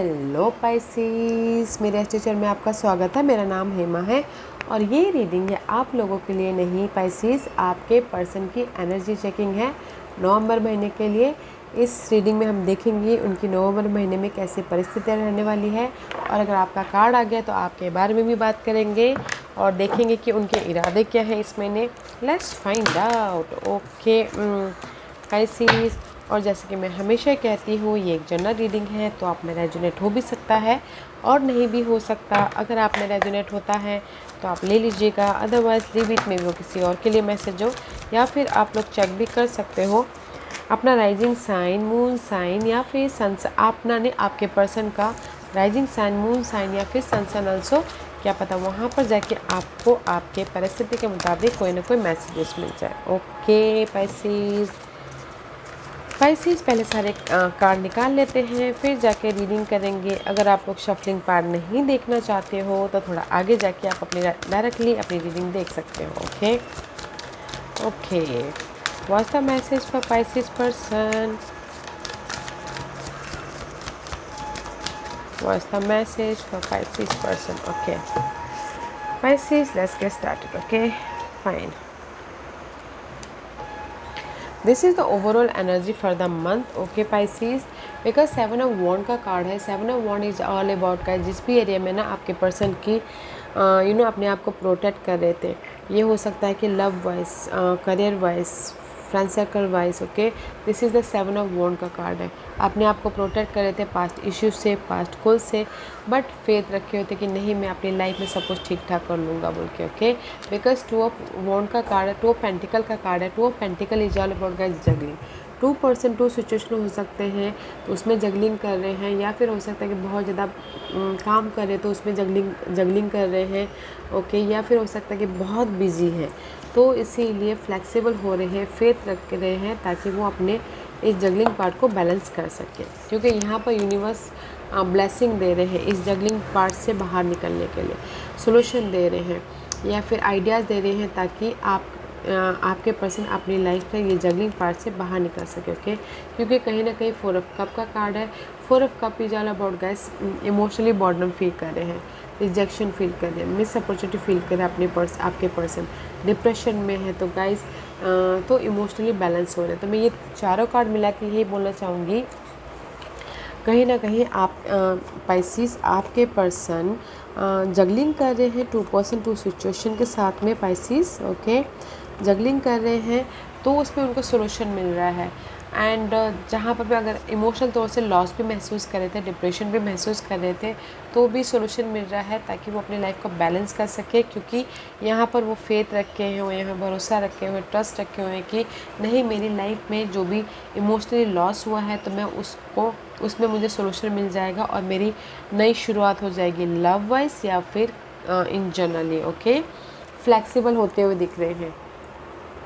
Hello Pisces, मेरे channel में आपका स्वागत है। मेरा नाम हेमा है और ये रीडिंग है आप लोगों के लिए। नहीं पाइसेस, आपके पर्सन की एनर्जी चेकिंग है नवंबर महीने के लिए। इस रीडिंग में हम देखेंगे उनकी नवंबर महीने में कैसी परिस्थितियाँ रहने वाली है, और अगर आपका कार्ड आ गया तो आपके बारे में भी बात करेंगे और देखेंगे कि उनके इरादे क्या हैं इस महीने। Let's find out. Okay Pisces, और जैसे कि मैं हमेशा कहती हूँ ये एक जनरल रीडिंग है, तो आप में रेजोनेट हो भी सकता है और नहीं भी हो सकता। अगर आप में रेजोनेट होता है तो आप ले लीजिएगा, अदरवाइज लीव इट में वो किसी और के लिए मैसेज हो, या फिर आप लोग चेक भी कर सकते हो अपना राइजिंग साइन, मून साइन या फिर सन। अपना ने आपके पर्सन का राइजिंग साइन, मून साइन या फिर सन सन ऑल्सो, क्या पता वहाँ पर जाके आपको आपके परिस्थिति के मुताबिक कोई ना कोई मैसेजेस मिल जाए। ओके पाइसेस, पहले सारे कार्ड निकाल लेते हैं, फिर जाके रीडिंग करेंगे। अगर आप लोग शफलिंग पार्ट नहीं देखना चाहते हो तो थोड़ा आगे जाके आप अपनी डायरेक्टली अपनी रीडिंग देख सकते हो। Okay what's the message for Pisces person? What's the message for Pisces person? Okay Pisces, let's get started. Okay fine, this is the overall energy for the month. Okay Pisces, because 7 of wand का card है। 7 of wand is all about का जिस भी area में ना आपके person की अपने आप को प्रोटेक्ट कर रहे थे। ये हो सकता है कि love wise, career wise, friend circle wise. Okay, this is the 7 of wand का कार्ड है। अपने आप को प्रोटेक्ट कर रहे थे पास्ट इश्यूज से, पास्ट गोल से, बट फेथ रखे होते कि नहीं मैं अपनी लाइफ में सब कुछ ठीक ठाक कर लूँगा बोल के। ओके, बिकॉज 2 ऑफ वॉन्ड का कार्ड है, 2 ऑफ पेंटिकल का कार्ड है। 2 of pentacle is all about guys juggling. 2% 2 situation हो सकते हैं तो उसमें जगलिंग कर रहे हैं, या फिर हो सकता है कि बहुत ज़्यादा काम कर रहे हैं तो उसमें जगलिंग कर रहे हैं। ओके, या फिर हो सकता है कि बहुत बिजी है तो इसीलिए फ्लेक्सिबल हो रहे हैं, फेथ रख रहे हैं ताकि वो अपने इस जगलिंग पार्ट को बैलेंस कर सके, क्योंकि यहाँ पर यूनिवर्स ब्लेसिंग दे रहे हैं इस जगलिंग पार्ट से बाहर निकलने के लिए, सोल्यूशन दे रहे हैं या फिर आइडियाज़ दे रहे हैं ताकि आपके पर्सन अपनी लाइफ में ये जगलिंग पार्ट से बाहर निकल सके। ओके, क्योंकि कहीं ना कहीं 4 ऑफ कप का कार्ड है। 4 of cup is all about guys emotionally boredom feel कर रहे हैं, रिजेक्शन फील कर रहे हैं, मिस अपॉर्चुनिटी फील कर रहे हैं। आपके पर्सन डिप्रेशन में है तो गाइस तो इमोशनली बैलेंस हो रहे हैं। तो मैं ये चारों कार्ड मिला के यही बोलना चाहूँगी, कहीं ना कहीं आप पाइसेस आपके पर्सन जगलिंग कर रहे हैं 2% 2 सिचुएशन के साथ में पाइसेस। ओके, जगलिंग कर रहे हैं तो उसमें उनको सोल्यूशन मिल रहा है। एंड जहाँ पर भी अगर इमोशनल तौर से लॉस भी महसूस कर रहे थे, डिप्रेशन भी महसूस कर रहे थे, तो भी सोल्यूशन मिल रहा है ताकि वो अपनी लाइफ को बैलेंस कर सके। क्योंकि यहाँ पर वो फेथ रखे हुए हैं, भरोसा रखे हुए, ट्रस्ट रखे हुए हैं कि नहीं मेरी लाइफ में जो भी इमोशनली लॉस हुआ है तो मैं उसमें मुझे सोल्यूशन मिल जाएगा और मेरी नई शुरुआत हो जाएगी, लव वाइज या फिर इन जनरली। ओके, फ्लैक्सिबल होते हुए दिख रहे हैं।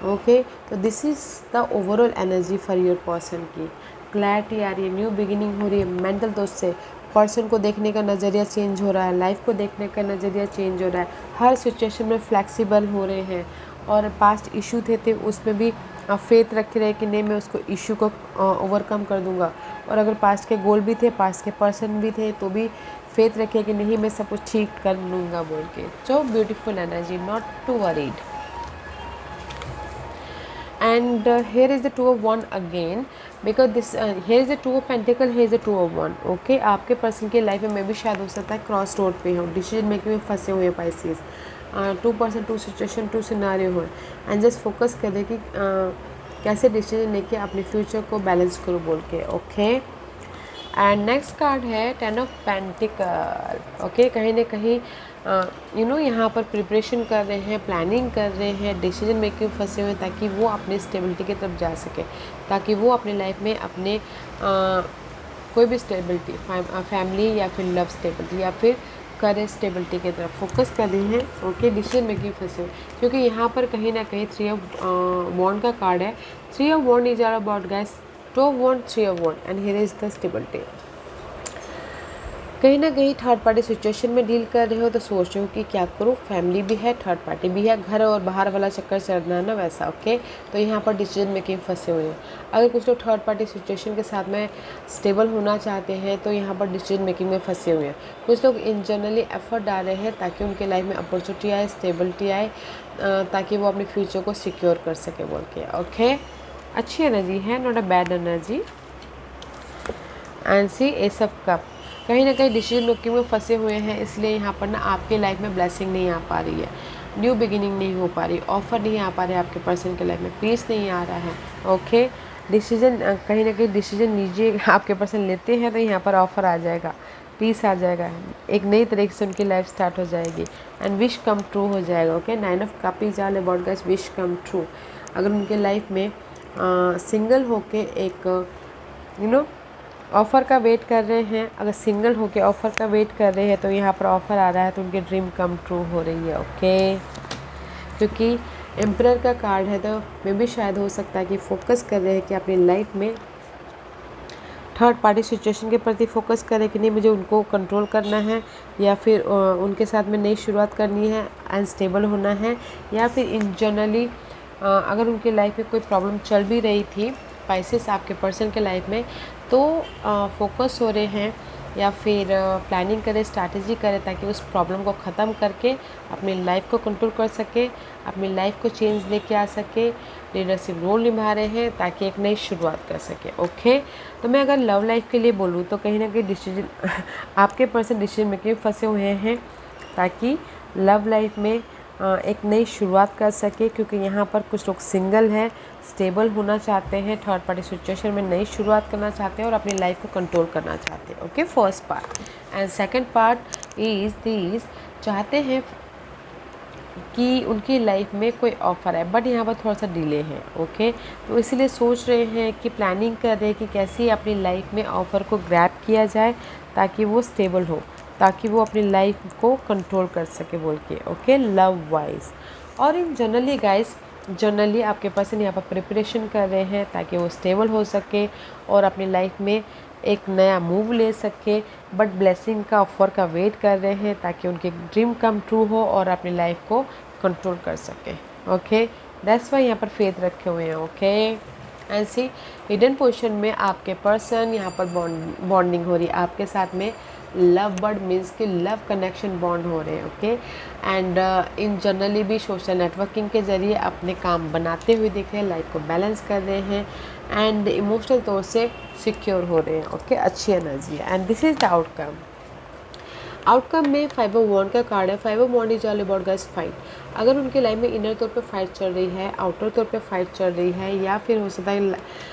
ओके, तो this is the overall energy for your person की। क्लैरिटी आ रही है, न्यू बिगिनिंग हो रही है। मेंटल तौर से पर्सन को देखने का नज़रिया चेंज हो रहा है, लाइफ को देखने का नज़रिया चेंज हो रहा है, हर सिचुएशन में फ्लैक्सिबल हो रहे हैं। और पास्ट इशू थे उसमें भी फेथ रखे रहे कि नहीं मैं उसको इशू को ओवरकम कर दूंगा। और अगर पास्ट के गोल भी थे, पास्ट के पर्सन भी थे, तो भी फेथ रखे कि नहीं मैं सब कुछ ठीक कर लूँगा बोल के। So beautiful energy, not to worried. And here is the 2 of Wands again, because this here is the 2 of Pentacle, here is the 2 of Wands. Okay, आपके पर्सन की लाइफ में भी शायद हो सकता है क्रॉस रोड पे हो, डिसीजन मेकिंग में फंसे हुए पाइसेस। 2% 2 सिचुएशन 2 सिनारियो हो, एंड जस्ट फोकस करें कि कैसे डिसीजन लेके अपने फ्यूचर को बैलेंस करो बोल के। ओके, एंड नेक्स्ट कार्ड है 10 ऑफ पेंटिकल। ओके, कहीं ना कहीं यहाँ पर प्रिपरेशन कर रहे हैं, प्लानिंग कर रहे हैं, डिसीजन मेकिंग फंसे हुए ताकि वो अपने स्टेबिलिटी की तरफ जा सके, ताकि वो अपनी लाइफ में अपने कोई भी स्टेबिलिटी, फैमिली या फिर लव स्टेबिलिटी या फिर करियर स्टेबिलिटी की तरफ फोकस कर रहे हैं। ओके, डिसीजन मेकिंग फंसे हुए, क्योंकि यहाँ पर कहीं ना कहीं 3 ऑफ वॉन्ड का कार्ड है। 3 of wand is all about guys 2 of Wands, 3 of Wands, and here is the stability. कहीं ना कहीं थर्ड पार्टी सिचुएशन में डील कर रहे हो तो सोच रहे हो कि क्या करूँ, फैमिली भी है, थर्ड पार्टी भी है, घर और बाहर वाला चक्कर चलना है ना वैसा। ओके, तो यहाँ पर डिसीजन मेकिंग फंसे हुए हैं। अगर कुछ लोग थर्ड पार्टी सिचुएशन के साथ में स्टेबल होना चाहते हैं तो यहाँ पर डिसीजन मेकिंग में फंसे हुए हैं। कुछ लोग इन जनरली एफर्ट डाल रहे हैं ताकि उनके लाइफ में अपॉर्चुनिटी आए, स्टेबिलिटी आए, ताकि वो अपने फ्यूचर को सिक्योर कर सके बोल के। ओके, अच्छी एनर्जी है, not a bad energy. And सी एस ऑफ कप, कहीं ना कहीं डिसीजन मेकिंग में फंसे हुए हैं, इसलिए यहाँ पर ना आपके लाइफ में ब्लेसिंग नहीं आ पा रही है, न्यू बिगिनिंग नहीं हो पा रही, ऑफर नहीं आ पा रहे आपके पर्सन के लाइफ में, पीस नहीं आ रहा है। ओके, डिसीजन कहीं ना कहीं डिसीजन लीजिए, आपके पर्सन लेते हैं तो यहाँ पर ऑफर आ जाएगा, पीस आ जाएगा, एक नई तरीके से उनकी लाइफ स्टार्ट हो जाएगी एंड विश कम ट्रू हो जाएगा। Okay, 9 of cup is all about guys wish come true. अगर उनके लाइफ में सिंगल होके एक ऑफ़र का वेट कर रहे हैं, अगर सिंगल होके ऑफ़र का वेट कर रहे हैं तो यहाँ पर ऑफ़र आ रहा है तो उनकी ड्रीम कम ट्रू हो रही है। ओके, क्योंकि एम्परर का कार्ड है तो मे भी शायद हो सकता है कि फोकस कर रहे हैं कि अपनी लाइफ में थर्ड पार्टी सिचुएशन के प्रति फोकस करें कि नहीं मुझे उनको कंट्रोल करना है, या फिर उनके साथ में नई शुरुआत करनी है, अनस्टेबल होना है, या फिर इन जनरली अगर उनकी लाइफ में कोई प्रॉब्लम चल भी रही थी स्पाइसेस आपके पर्सन के लाइफ में, तो फोकस हो रहे हैं या फिर प्लानिंग करें, स्ट्रैटेजी करें ताकि उस प्रॉब्लम को ख़त्म करके अपनी लाइफ को कंट्रोल कर सके, अपनी लाइफ को चेंज लेके आ सके, लीडरशिप रोल निभा रहे हैं ताकि एक नई शुरुआत कर सके। ओके, तो मैं अगर लव लाइफ के लिए बोलूँ तो कहीं ना कहीं डिसीजन आपके पर्सन डिसीजन मेकिंग फंसे हुए हैं ताकि लव लाइफ में एक नई शुरुआत कर सके, क्योंकि यहाँ पर कुछ लोग सिंगल हैं, स्टेबल होना चाहते हैं, थर्ड पार्टी सिचुएशन में नई शुरुआत करना चाहते हैं और अपनी लाइफ को कंट्रोल करना चाहते हैं। Okay, first part. And second part is this, चाहते हैं कि उनकी लाइफ में कोई ऑफ़र है बट यहाँ पर थोड़ा सा डिले है। ओके, तो इसीलिए सोच रहे हैं कि प्लानिंग कर रहे हैं कि कैसे अपनी लाइफ में ऑफ़र को ग्रैब किया जाए ताकि वो स्टेबल हो, ताकि वो अपनी लाइफ को कंट्रोल कर सके बोल के। Okay, love wise. और इन जनरली गाइस, जनरली आपके पर्सन यहाँ पर प्रिपरेशन कर रहे हैं ताकि वो स्टेबल हो सके और अपनी लाइफ में एक नया मूव ले सके, बट ब्लेसिंग का ऑफर का वेट कर रहे हैं ताकि उनकी ड्रीम कम ट्रू हो और अपनी लाइफ को कंट्रोल कर सके। ओके, दैट्स वाई यहाँ पर फेथ रखे हुए हैं। ओके, ऐसी हिडन पोजीशन में आपके पर्सन यहाँ पर बॉन्डिंग हो रही है आपके साथ में, लव बर्ड मीन्स कि लव कनेक्शन बॉन्ड हो रहे हैं। ओके, एंड इन जनरली भी सोशल नेटवर्किंग के ज़रिए अपने काम बनाते हुए दिख रहे हैं, लाइफ को बैलेंस कर रहे हैं एंड इमोशनल तौर से सिक्योर हो रहे हैं। ओके, अच्छी एनर्जी है and this is the outcome. Outcome में 5 ऑफ वॉन्ड का कार्ड है। 5 of wand is all about guys fight. अगर उनके लाइफ में इनर तौर पे फाइट चल रही है, आउटर तौर पे फाइट चल रही है, या फिर हो सकता है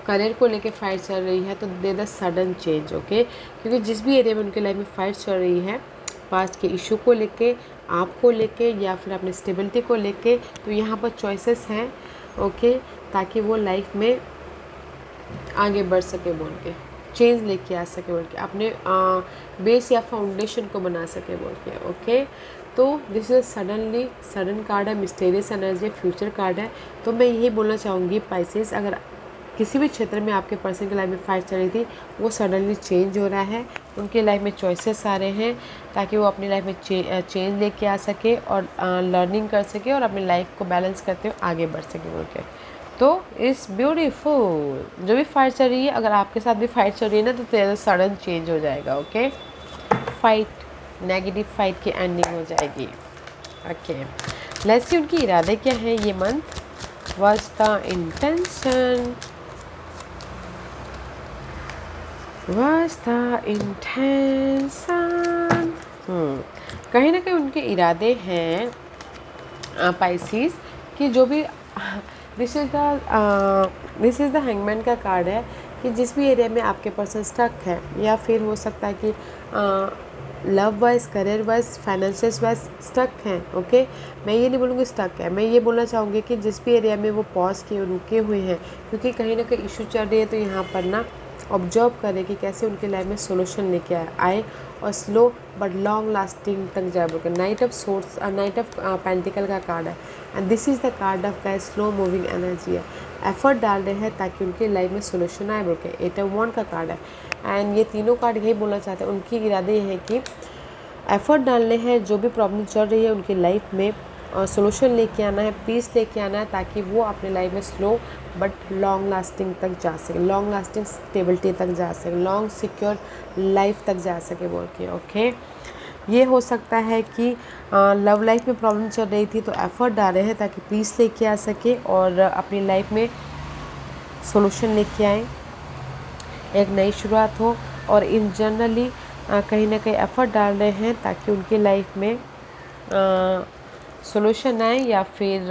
करियर को लेके फाइट चल रही है, तो दे द सडन चेंज। ओके, क्योंकि जिस भी एरिया में उनके लाइफ में फाइट चल रही है, पास्ट के इशू को लेके, आपको लेके, या फिर अपनी स्टेबिलिटी को लेके, तो यहाँ पर चॉइसेस हैं। ओके, ताकि वो लाइफ में आगे बढ़ सके बोल के, चेंज लेके आ सके बोल के, अपने बेस या फाउंडेशन को बना सके बोल के। ओके, तो दिस इज सडन कार्ड है, मिस्टीरियस एनर्जी, फ्यूचर कार्ड है। तो मैं यही बोलना चाहूँगी पाइसेस, अगर किसी भी क्षेत्र में आपके पर्सन की लाइफ में फाइट चल रही थी, वो सडनली चेंज हो रहा है, उनके लाइफ में चॉइसेस आ रहे हैं ताकि वो अपनी लाइफ में चेंज लेके आ सके और लर्निंग कर सके और अपनी लाइफ को बैलेंस करते हुए आगे बढ़ सके बोल के। तो इट्स ब्यूटीफुल। जो भी फाइट चल रही है, अगर आपके साथ भी फाइट चल रही है ना, तो तेरा सडन चेंज हो जाएगा। ओके, फाइट, नेगेटिव फाइट की एंडिंग हो जाएगी। ओके, लेट्स सी उनकी इरादे क्या है ये month. What's the intention, what's the intention. कहीं ना कहीं उनके इरादे हैं पाइसेस कि जो भी दिस इज़ द हैंगमैन का कार्ड है कि जिस भी एरिया में आपके पर्सन स्टक है, या फिर हो सकता है कि love wise, career wise, financial wise stuck हैं। ओके, मैं ये नहीं बोलूँगी स्टक है, मैं ये बोलना चाहूँगी कि जिस भी एरिया में वो पॉज किए, रुके हुए हैं, क्योंकि कहीं ना कहीं इशू चल रही है, तो यहाँ पर ना ऑब्जर्व करें कि कैसे उनकी लाइफ में सोल्यूशन लेके आए और स्लो बट लॉन्ग लास्टिंग तक जाए बोल के। Night of source, night of pentacle का कार्ड है and this is the card of guys slow moving energy है। एफर्ट डाल रहे हैं ताकि उनकी लाइफ में सोल्यूशन आए बोल के। एट ऑफ वॉन्ड का कार्ड है एंड ये तीनों कार्ड यही बोलना चाहते हैं, उनकी इरादे ये है कि एफर्ट डालने हैं, जो भी प्रॉब्लम चल रही है उनकी लाइफ में सोल्यूशन लेके आना है, पीस लेके आना है, ताकि वो अपनी लाइफ में स्लो बट लॉन्ग लास्टिंग तक जा सके, लॉन्ग लास्टिंग स्टेबिलिटी तक जा सके, लॉन्ग सिक्योर लाइफ तक जा सके बोल के। ओके, ये हो सकता है कि लव लाइफ में प्रॉब्लम चल रही थी तो एफर्ट डाल रहे हैं ताकि पीस लेके आ सके और अपनी लाइफ में सोल्यूशन लेके आए, एक नई शुरुआत हो। और इन जनरली कहीं ना कहीं एफर्ट डाल रहे हैं ताकि उनकी लाइफ में सोल्यूशन आए या फिर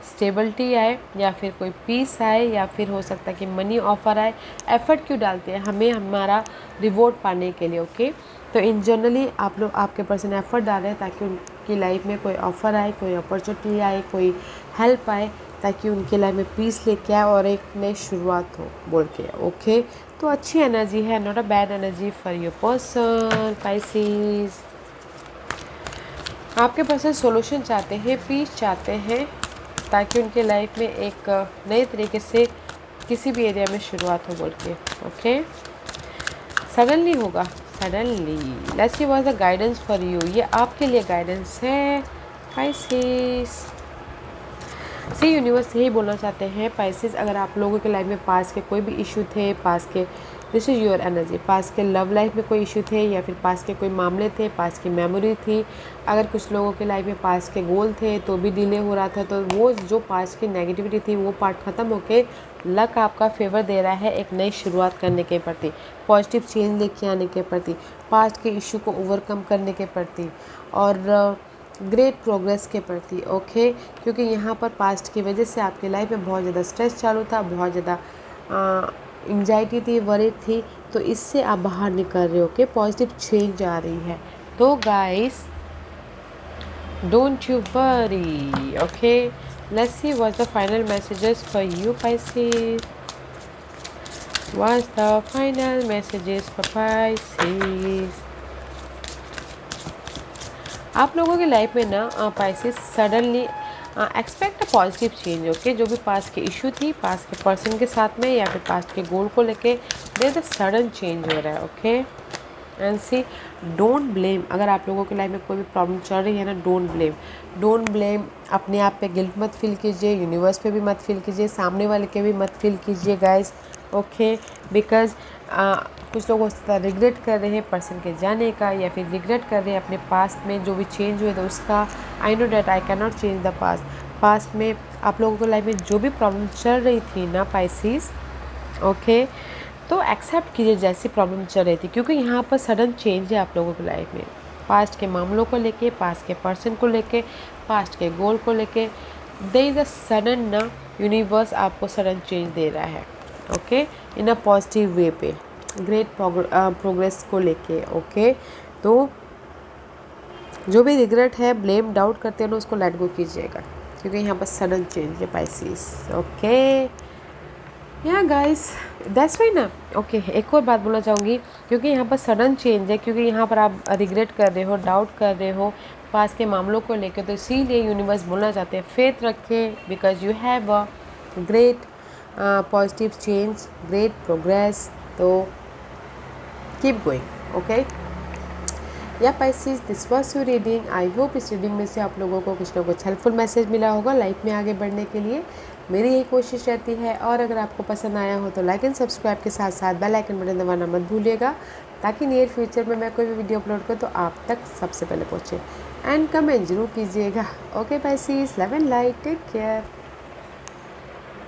स्टेबिलिटी आए या फिर कोई पीस आए या फिर हो सकता है कि मनी ऑफर आए। एफर्ट क्यों डालते हैं? हमें हमारा रिवॉर्ड पाने के लिए। ओके, तो इन जनरली आप लोग, आपके पर्सन एफर्ट डाल रहे हैं ताकि उनकी लाइफ में कोई ऑफ़र आए, कोई अपॉर्चुनिटी आए, कोई हेल्प आए, ताकि उनकी लाइफ में पीस लेके आए और एक नई शुरुआत हो बोल के। ओके, तो अच्छी एनर्जी है, not a bad energy for your person Pisces. आपके पर्सन सोल्यूशन चाहते हैं, पीस चाहते हैं, ताकि उनके लाइफ में एक नए तरीके से किसी भी एरिया में शुरुआत हो बोल के। ओके, सडनली होगा, suddenly. Let's see what the guidance for you. ये आपके लिए गाइडेंस है पाइसेस। सी यूनिवर्स यही बोलना चाहते हैं पाइसेस, अगर आप लोगों के लाइफ में पास के कोई भी इशू थे, पास के, दिस इज़ योर एनर्जी, पास के लव लाइफ में कोई इशू थे या फिर पास के कोई मामले थे, पास की मेमोरी थी, अगर कुछ लोगों के लाइफ में पास के गोल थे तो भी डिले हो रहा था, तो वो जो पास की नेगेटिविटी थी वो पार्ट ख़त्म होके लक आपका फेवर दे रहा है एक नई शुरुआत करने के प्रति, पॉजिटिव चेंज लेके आने के प्रति, पास्ट के इशू को ओवरकम करने के प्रति और ग्रेट प्रोग्रेस के प्रति। ओके, क्योंकि यहाँ पर पास्ट की वजह से आपकी लाइफ में बहुत ज़्यादा स्ट्रेस चालू था, बहुत ज़्यादा एंजाइटी थी, वरी थी, तो इससे आप बाहर निकल रहे हो। ओके, पॉजिटिव चेंज आ रही है। तो guys don't you worry. Okay, let's see what the final messages for you Pisces. What's the final messages for Pisces. आप लोगों की लाइफ में ना Pisces suddenly expect a positive change. Okay, जो भी पास्ट के इशू थी, पास्ट के पर्सन के साथ में या फिर पास्ट के गोल को लेके there is a sudden change हो रहा है। Okay, and see don't blame. अगर आप लोगों की लाइफ में कोई भी प्रॉब्लम चल रही है ना, डोंट ब्लेम, डोंट ब्लेम। अपने आप पे गिल्ट मत फील कीजिए, यूनिवर्स पे भी मत फील कीजिए, सामने वाले के भी मत फील कीजिए गाइस। ओके, बिकॉज कुछ लोग हो सकता है रिग्रेट कर रहे हैं पर्सन के जाने का, या फिर रिग्रेट कर रहे हैं अपने पास्ट में जो भी चेंज हुए तो उसका। I know that I can not change the past. Past में आप लोगों को लाइफ में जो भी प्रॉब्लम चल रही थी ना पाइसेस, ओके, तो एक्सेप्ट कीजिए जैसी प्रॉब्लम चल रही थी, क्योंकि यहाँ पर सडन चेंज है आप लोगों की लाइफ में, पास्ट के मामलों को लेके, पास्ट के पर्सन को लेके, पास्ट के गोल को लेके। देयर इज़ अ सडन ना, यूनिवर्स आपको सडन चेंज दे रहा है। Okay, in a positive way पे, ग्रेट प्रोग्रेस को लेके। ओके, तो जो भी रिग्रेट है, ब्लेम, डाउट करते हैं ना, उसको लेट गो कीजिएगा, क्योंकि यहाँ पर सडन चेंज है पाइसेस। ओके या गाइस, दैट्स वाई ना। ओके, एक और बात बोलना चाहूँगी, क्योंकि यहाँ पर सडन चेंज है, क्योंकि यहाँ पर आप रिग्रेट कर रहे हो, डाउट कर रहे हो पास के मामलों को लेकर, तो इसीलिए यूनिवर्स बोलना चाहते हैं फेथ रखें, because you have a great positive change, great progress. तो कीप गोइंग। ओके या Pisces, this was your reading. I hope इस रीडिंग में से आप लोगों को कुछ ना कुछ हेल्पफुल मैसेज मिला होगा लाइफ में आगे बढ़ने के लिए। मेरी यही कोशिश रहती है, और अगर आपको पसंद आया हो तो लाइक एंड सब्सक्राइब के साथ साथ बेल आइकन बटन दबाना मत भूलिएगा, ताकि नियर फ्यूचर में मैं कोई भी वीडियो अपलोड करूँ तो आप तक सबसे पहले पहुँचे। एंड कमेंट जरूर कीजिएगा। Okay Pisces, love and light, take care.